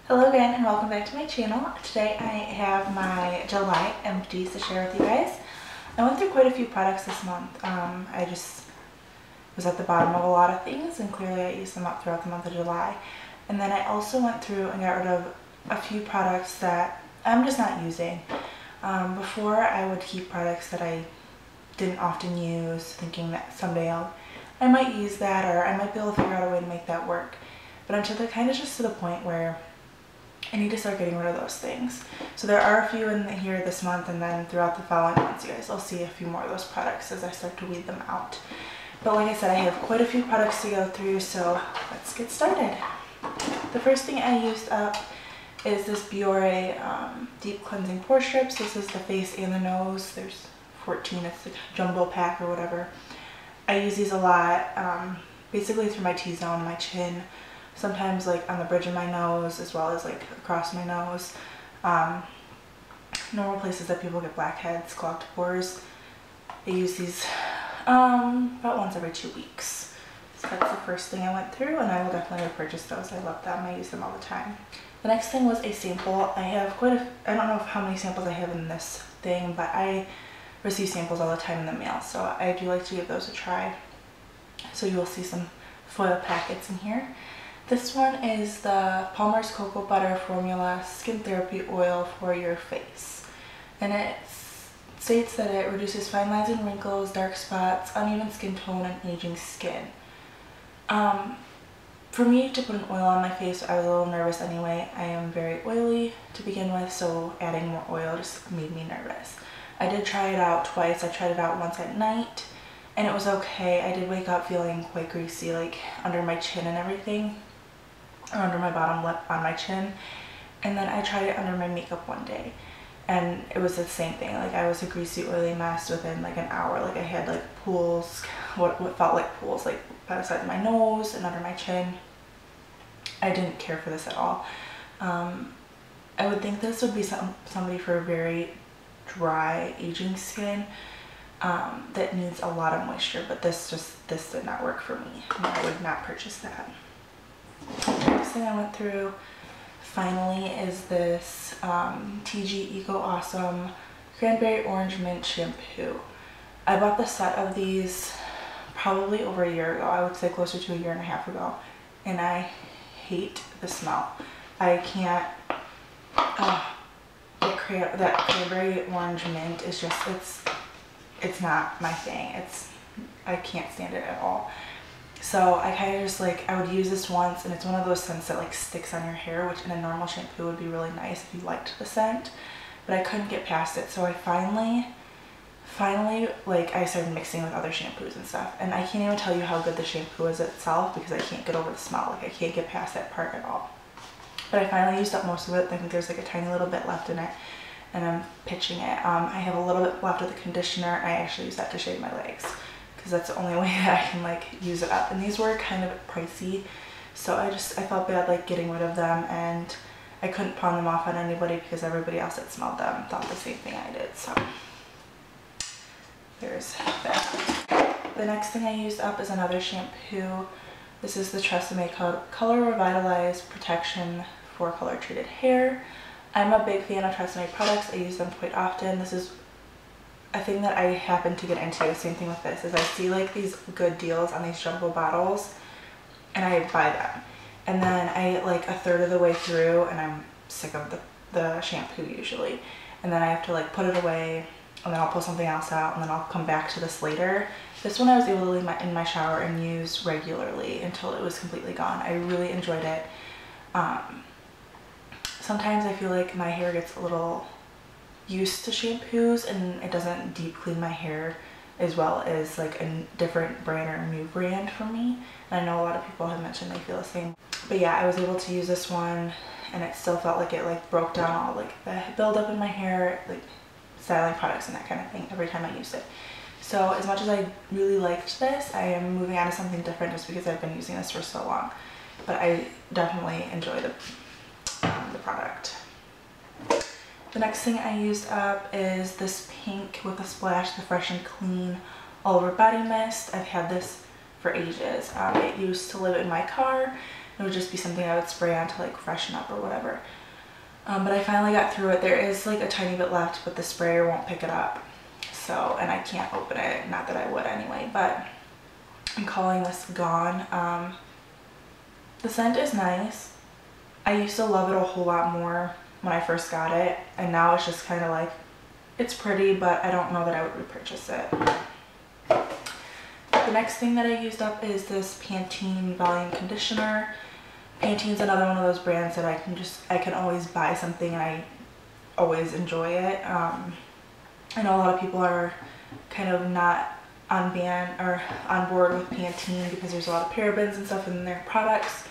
Hello again and welcome back to my channel. Today I have my July empties to share with you guys. I went through quite a few products this month. I just was at the bottom of a lot of things and clearly I used them up throughout the month of July. And then I also went through and got rid of a few products that I'm just not using. Before I would keep products that I didn't often use, thinking that someday I might use that or I might be able to figure out a way to make that work. But until they're kind of just to the point where I need to start getting rid of those things. So there are a few in here this month, and then throughout the following months you guys will see a few more of those products as I start to weed them out. But like I said, I have quite a few products to go through, so let's get started. The first thing I used up is this Biore Deep Cleansing Pore Strips. This is the face and the nose. There's 14, it's the jumbo pack or whatever. I use these a lot, basically through my T-zone, my chin, sometimes like on the bridge of my nose as well as like across my nose. Normal places that people get blackheads, clogged pores. I use these about once every 2 weeks. So that's the first thing I went through, and I will definitely repurchase those. I love them. I use them all the time. The next thing was a sample. I have I don't know how many samples I have in this thing, but I receive samples all the time in the mail, so I do like to give those a try. So you will see some foil packets in here. This one is the Palmer's Cocoa Butter Formula Skin Therapy Oil for your face. And it states that it reduces fine lines and wrinkles, dark spots, uneven skin tone, and aging skin. For me to put an oil on my face, I was a little nervous anyway. I am very oily to begin with, so adding more oil just made me nervous. I did try it out twice. I tried it out once at night, and it was okay. I did wake up feeling quite greasy, like under my chin and everything, or under my bottom lip on my chin. And then I tried it under my makeup one day, and it was the same thing. Like I was a greasy, oily mess within like an hour. Like I had like pools, what felt like pools, like by the side of my nose and under my chin. I didn't care for this at all. I would think this would be somebody for very dry, aging skin that needs a lot of moisture, but this did not work for me. I would not purchase that. The next thing I went through finally is this TG Eco Awesome Cranberry Orange Mint Shampoo. I bought the set of these probably over a year ago. I would say closer to a year and a half ago, and I hate the smell. I can't, that cranberry orange mint is just, it's not my thing. I can't stand it at all. So I kind of just like, I would use this once, and it's one of those scents that like sticks on your hair, which in a normal shampoo would be really nice if you liked the scent, but I couldn't get past it. So I finally like I started mixing with other shampoos and stuff, and I can't even tell you how good the shampoo is itself because I can't get over the smell. Like I can't get past that part at all. But I finally used up most of it. I think there's like a tiny little bit left in it, and I'm pitching it. I have a little bit left of the conditioner. I actually use that to shave my legs because that's the only way that I can like use it up. And these were kind of pricey, so I felt bad like getting rid of them, and I couldn't pawn them off on anybody because everybody else that smelled them thought the same thing I did. So there's that. The next thing I used up is another shampoo. This is the Tresemme Color Revitalize Protection for color treated hair. I'm a big fan of Tresemme products. I use them quite often. This is a thing that I happen to get into. Same thing with this, is I see like these good deals on these jumbo bottles and I buy them, and then I like a third of the way through and I'm sick of the shampoo usually, and then I have to like put it away, and then I'll pull something else out, and then I'll come back to this later. This one I was able to leave in my shower and use regularly until it was completely gone. I really enjoyed it. Sometimes I feel like my hair gets a little used to shampoos and it doesn't deep clean my hair as well as like a different brand or a new brand for me. And I know a lot of people have mentioned they feel the same. But yeah, I was able to use this one and it still felt like it like broke down all like the buildup in my hair, like styling products and that kind of thing every time I used it. So as much as I really liked this, I am moving on to something different just because I've been using this for so long. But I definitely enjoy the product. The next thing I used up is this pink with a splash, the Fresh and Clean All Over Body Mist. I've had this for ages. It used to live in my car It would just be something I would spray on to like freshen up or whatever. But I finally got through it. There is like a tiny bit left, but the sprayer won't pick it up. So, and I can't open it. Not that I would anyway, but I'm calling this gone. The scent is nice. I used to love it a whole lot more when I first got it, and now it's just kind of like, it's pretty, but I don't know that I would repurchase it. The next thing that I used up is this Pantene Volume Conditioner. Pantene's another one of those brands that I can always buy something and I always enjoy it. I know a lot of people are kind of not on board with Pantene because there's a lot of parabens and stuff in their products,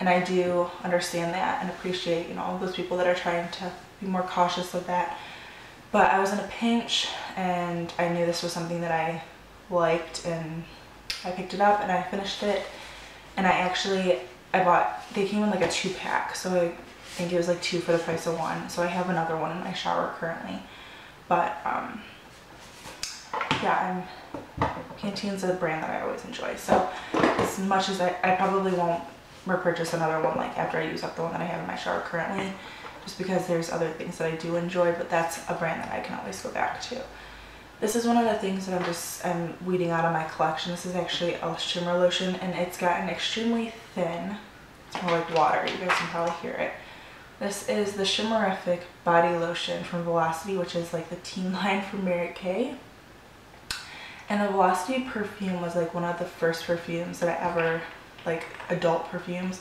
and I do understand that and appreciate, you know, those people that are trying to be more cautious of that. But I was in a pinch and I knew this was something that I liked, and I picked it up and I finished it. And they came in like a 2-pack, so I think it was like 2 for the price of 1. So I have another one in my shower currently. But yeah, Pantene's a brand that I always enjoy. So as much as I probably won't repurchase another one like after I use up the one that I have in my shower currently, just because there's other things that I do enjoy, but that's a brand that I can always go back to. This is one of the things that I'm weeding out of my collection. This is actually a shimmer lotion, and it's gotten extremely thin. It's more like water. You guys can probably hear it. This is the Shimmerific Body Lotion from Velocity, which is like the teen line from Mary Kay. And the Velocity perfume was like one of the first perfumes that I ever, like adult perfumes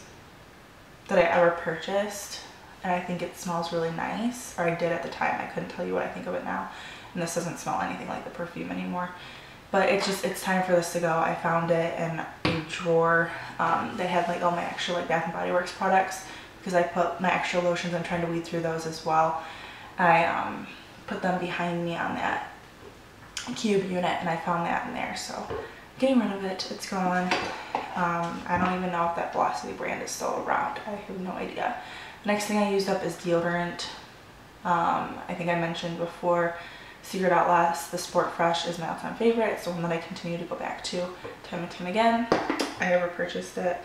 that I ever purchased. And I think it smells really nice, or I did at the time. I couldn't tell you what I think of it now. And this doesn't smell anything like the perfume anymore. But it's time for this to go. I found it in a drawer. They had like all my extra like Bath & Body Works products, because I put my extra lotions. I'm trying to weed through those as well. I put them behind me on that cube unit, and I found that in there. So getting rid of it. It's gone. I don't even know if that Velocity brand is still around. I have no idea. The next thing I used up is deodorant. I think I mentioned before, Secret Outlast, the Sport Fresh is my all-time favorite. It's the one that I continue to go back to time and time again. I ever purchased it.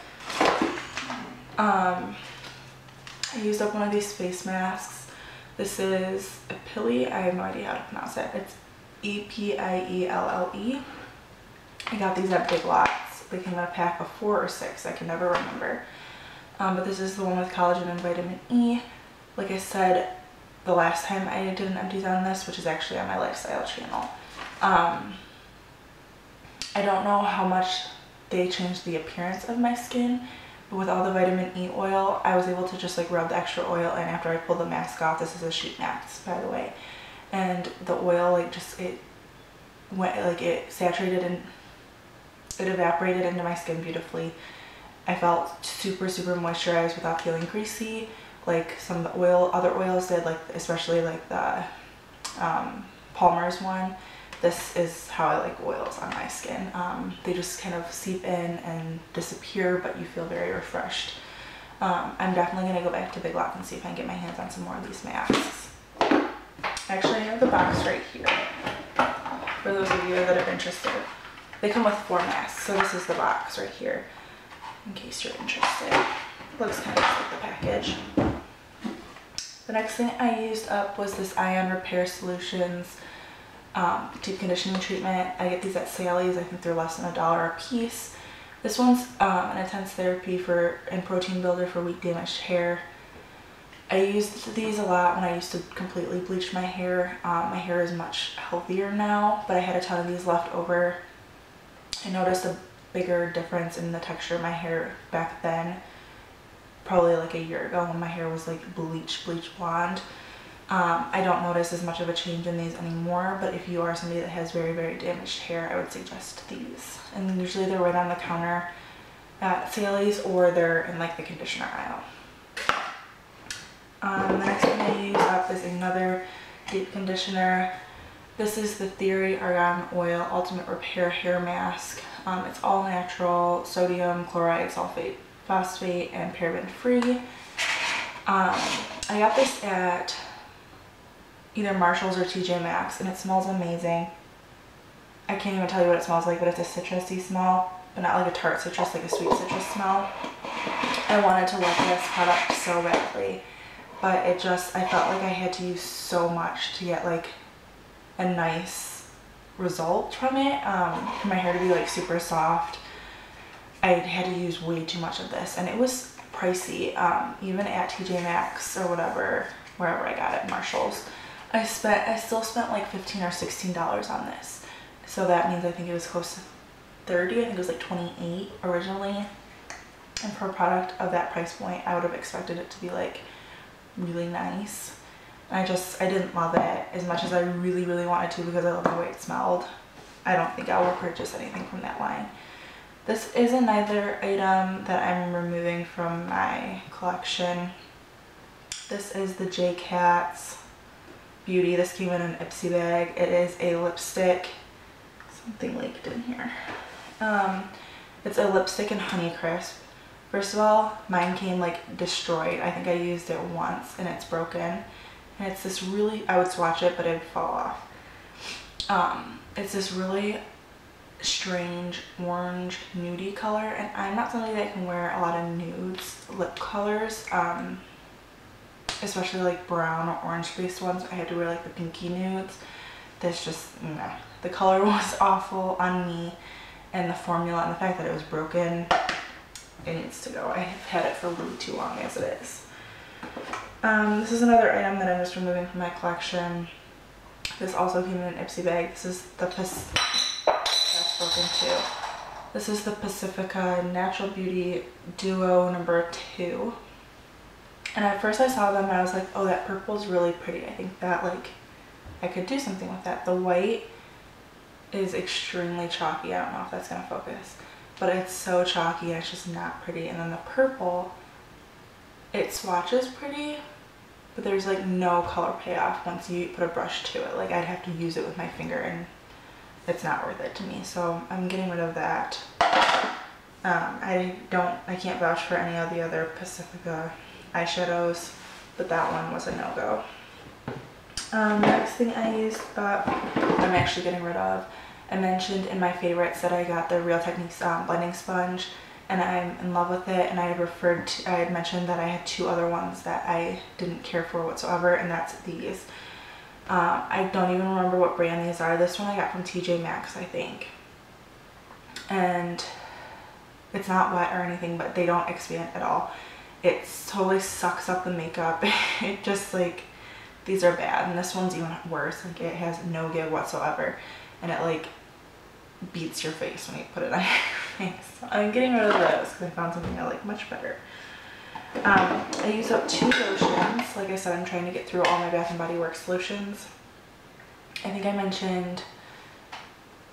I used up one of these face masks. This is Epille. I have no idea how to pronounce it. It's E-P-I-E-L-L-E. I got these at Big Lots. They came in a pack of 4 or 6. I can never remember. But this is the one with collagen and vitamin E. Like I said, the last time I did an empties on this, which is actually on my lifestyle channel. I don't know how much they changed the appearance of my skin, but with all the vitamin E oil, I was able to just like rub the extra oil in after I pulled the mask off. This is a sheet mask, by the way. And the oil, like it went, like it saturated and it evaporated into my skin beautifully. I felt super, super moisturized without feeling greasy, like some of the other oils did, like especially like the Palmer's one. This is how I like oils on my skin. They just kind of seep in and disappear, but you feel very refreshed. I'm definitely going to go back to Big Lots and see if I can get my hands on some more of these masks. Actually, I have the box right here for those of you that are interested. They come with 4 masks, so this is the box right here, in case you're interested. Looks kind of like the package. The next thing I used up was this Ion Repair Solutions deep conditioning treatment. I get these at Sally's. I think they're less than $1 a piece. This one's an intense therapy and protein builder for weak damaged hair. I used these a lot when I used to completely bleach my hair. My hair is much healthier now, but I had a ton of these left over. I noticed a bigger difference in the texture of my hair back then, probably like a year ago, when my hair was like bleach blonde. I don't notice as much of a change in these anymore, but if you are somebody that has very, very damaged hair, I would suggest these. And usually they're right on the counter at Sally's, or they're in like the conditioner aisle. The next thing I use up is another deep conditioner. This is the Theory Argan Oil Ultimate Repair Hair Mask. It's all natural, sodium, chloride, sulfate, phosphate, and paraben free. I got this at either Marshall's or TJ Maxx, and it smells amazing. I can't even tell you what it smells like, but it's a citrusy smell, but not like a tart citrus, like a sweet citrus smell. I wanted to love this product so badly, but I felt like I had to use so much to get like a nice result from it. For my hair to be like super soft, I had to use way too much of this, and it was pricey. Even at TJ Maxx or whatever, wherever I got it, Marshall's, I still spent like $15 or $16 on this. So that means I think it was close to 30. I think it was like 28 originally. And for a product of that price point, I would have expected it to be like really nice. I didn't love it as much as I really, really wanted to because I love the way it smelled. I don't think I will purchase anything from that line. This is another item that I'm removing from my collection. This is the J Cat's Beauty. This came in an Ipsy bag. It is a lipstick. Something leaked in here. It's a lipstick in Honeycrisp. First of all, mine came like destroyed. I think I used it once and it's broken. And it's this really, I would swatch it, but it would fall off. It's this really strange orange nudie color, and I'm not somebody that can wear a lot of nudes lip colors, especially like brown or orange based ones. I had to wear like the pinky nudes. This just, nah. The color was awful on me, and the formula and the fact that it was broken, it needs to go. I have had it for way too long as it is. This is another item that I'm just removing from my collection. This also came in an Ipsy bag. This is the that's broken too. This is the Pacifica Natural Beauty Duo number 2. And at first I saw them and I was like, oh, that purple is really pretty. I think that like I could do something with that. The white is extremely chalky. I don't know if that's gonna focus, but it's so chalky and it's just not pretty. And then the purple, it swatches pretty, but there's like no color payoff once you put a brush to it. Like I'd have to use it with my finger and it's not worth it to me. So I'm getting rid of that. I can't vouch for any of the other Pacifica eyeshadows, but that one was a no-go. Next thing I used, I'm actually getting rid of. I mentioned in my favorites that I got the Real Techniques blending sponge, and I'm in love with it. And I had mentioned that I had 2 other ones that I didn't care for whatsoever, and that's these. I don't even remember what brand these are. This one I got from TJ Maxx, I think. And it's not wet or anything, but they don't expand at all. It totally sucks up the makeup. It just like, these are bad. And this one's even worse. Like it has no give whatsoever. And it like beats your face when you put it on your face. So I'm getting rid of those because I found something I like much better. I use up 2 lotions. Like I said, I'm trying to get through all my Bath & Body Works lotions. I think I mentioned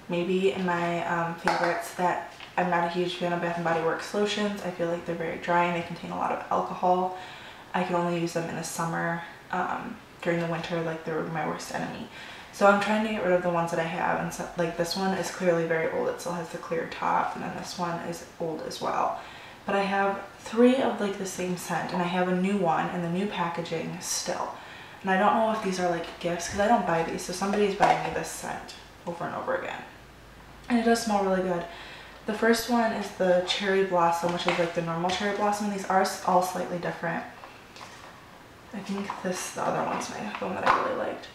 maybe in my favorites that I'm not a huge fan of Bath & Body Works lotions. I feel like they're very dry and they contain a lot of alcohol. I can only use them in the summer. During the winter, like they're my worst enemy. So I'm trying to get rid of the ones that I have. And so, like this one is clearly very old. It still has the clear top, and then this one is old as well. But I have 3 of like the same scent, and I have a new one in the new packaging still. And I don't know if these are like gifts because I don't buy these. So somebody's buying me this scent over and over again. And it does smell really good. The first one is the Cherry Blossom, which is like the normal Cherry Blossom. These are all slightly different. I think the other one's the one that I really liked.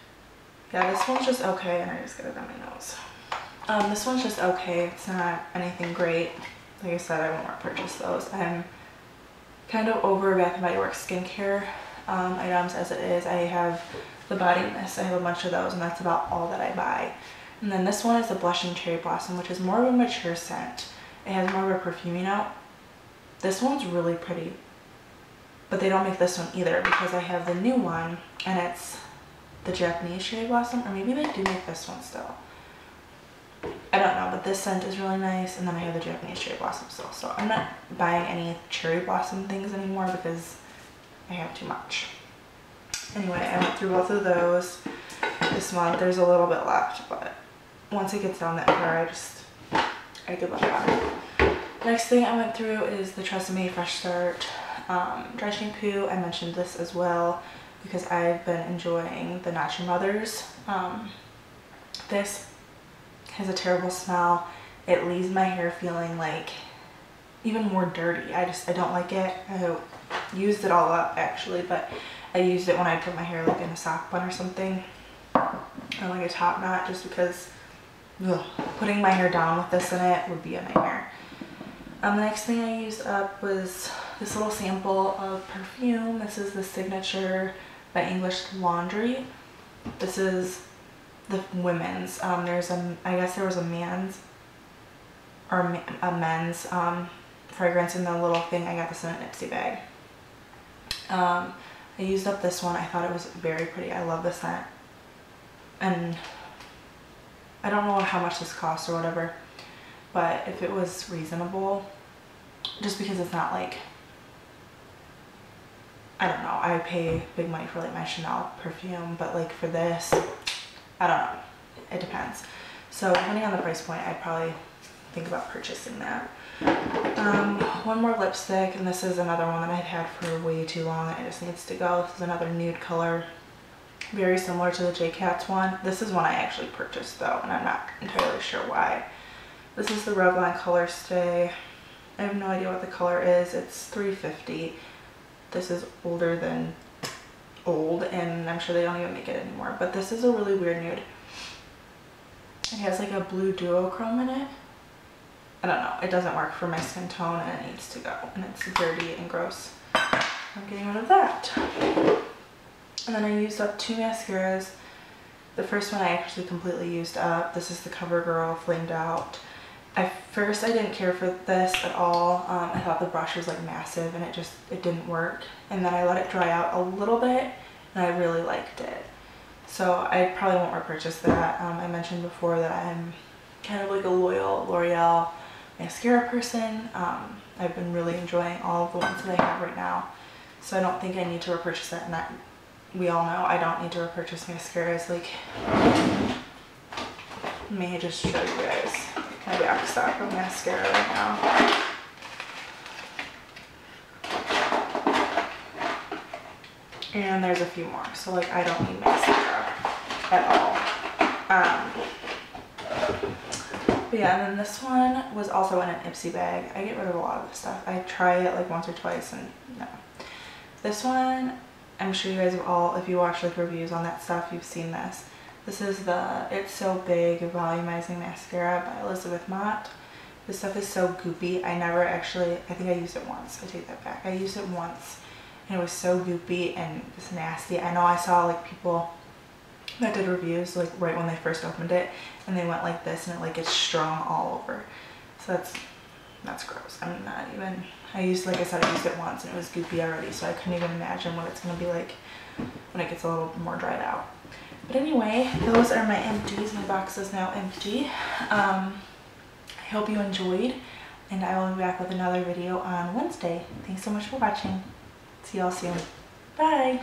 Yeah, this one's just okay, and I just got it on my nose. This one's just okay. It's not anything great. Like I said, I won't purchase those. I'm kind of over Bath & Body Works skincare items as it is. I have the Body Mist. I have a bunch of those, and that's about all that I buy. And then this one is the Blushing Cherry Blossom, which is more of a mature scent. It has more of a perfumey note. This one's really pretty. But they don't make this one either because I have the new one and it's the Japanese Cherry Blossom, or maybe they do make this one still. I don't know, but this scent is really nice, and then I have the Japanese Cherry Blossom still. So I'm not buying any Cherry Blossom things anymore because I have too much. Anyway, I went through both of those this month. There's a little bit left, but once it gets down that far, I give up on it. Next thing I went through is the Tresemme Fresh Start dry shampoo. I mentioned this as well because I've been enjoying the Not Your Mother's. This has a terrible smell. It leaves my hair feeling like even more dirty. I don't like it. I used it all up actually, but I used it when I put my hair like in a sock bun or something, or like a top knot, just because putting my hair down with this in it would be a nightmare. The next thing I used up was this little sample of perfume. This is the Signature by English Laundry. This is the women's. I guess there was a man's or a men's fragrance in the little thing. I got this in an Ipsy bag. I used up this one. I thought it was very pretty. I love the scent. And I don't know how much this costs or whatever, but if it was reasonable, just because it's not like, I don't know, I pay big money for like my Chanel perfume, but like for this, I don't know, it depends. So depending on the price point, I'd probably think about purchasing that. One more lipstick, and this is another one that I've had for way too long. It just needs to go. This is another nude color, very similar to the J Cats one. This is one I actually purchased though, and I'm not entirely sure why. This is the Revlon Color Stay. I have no idea what the color is. It's $3.50. This is older than old, and I'm sure they don't even make it anymore, but this is a really weird nude. It has like a blue duochrome in it. I don't know, it doesn't work for my skin tone and it needs to go, and it's dirty and gross. I'm getting rid of that. And then I used up 2 mascaras. The first one I actually completely used up. This is the CoverGirl Flamed Out. At first I didn't care for this at all. I thought the brush was like massive and it didn't work. And then I let it dry out a little bit and I really liked it. So I probably won't repurchase that. I mentioned before that I'm kind of like a loyal L'Oreal mascara person. I've been really enjoying all of the ones that I have right now. So I don't think I need to repurchase that, and that we all know I don't need to repurchase mascaras. Like, let me just show you guys my back stock of mascara right now. And there's a few more, so like I don't need mascara at all. But yeah, and then this one was also in an Ipsy bag. I get rid of a lot of this stuff. I try it like once or twice and no. This one, I'm sure you guys have all, if you watch like reviews on that stuff, you've seen this. This is the It's So Big Volumizing Mascara by Elizabeth Mott. This stuff is so goopy. I think I used it once. I take that back. I used it once and it was so goopy and just nasty. I know I saw like people that did reviews like right when they first opened it and they went like this and it like gets strung all over. So that's gross. I'm not even, like I said, I used it once and it was goopy already, so I couldn't even imagine what it's gonna be like when it gets a little more dried out. But anyway, those are my empties. My box is now empty. I hope you enjoyed, and I will be back with another video on Wednesday. Thanks so much for watching. See y'all soon. Bye!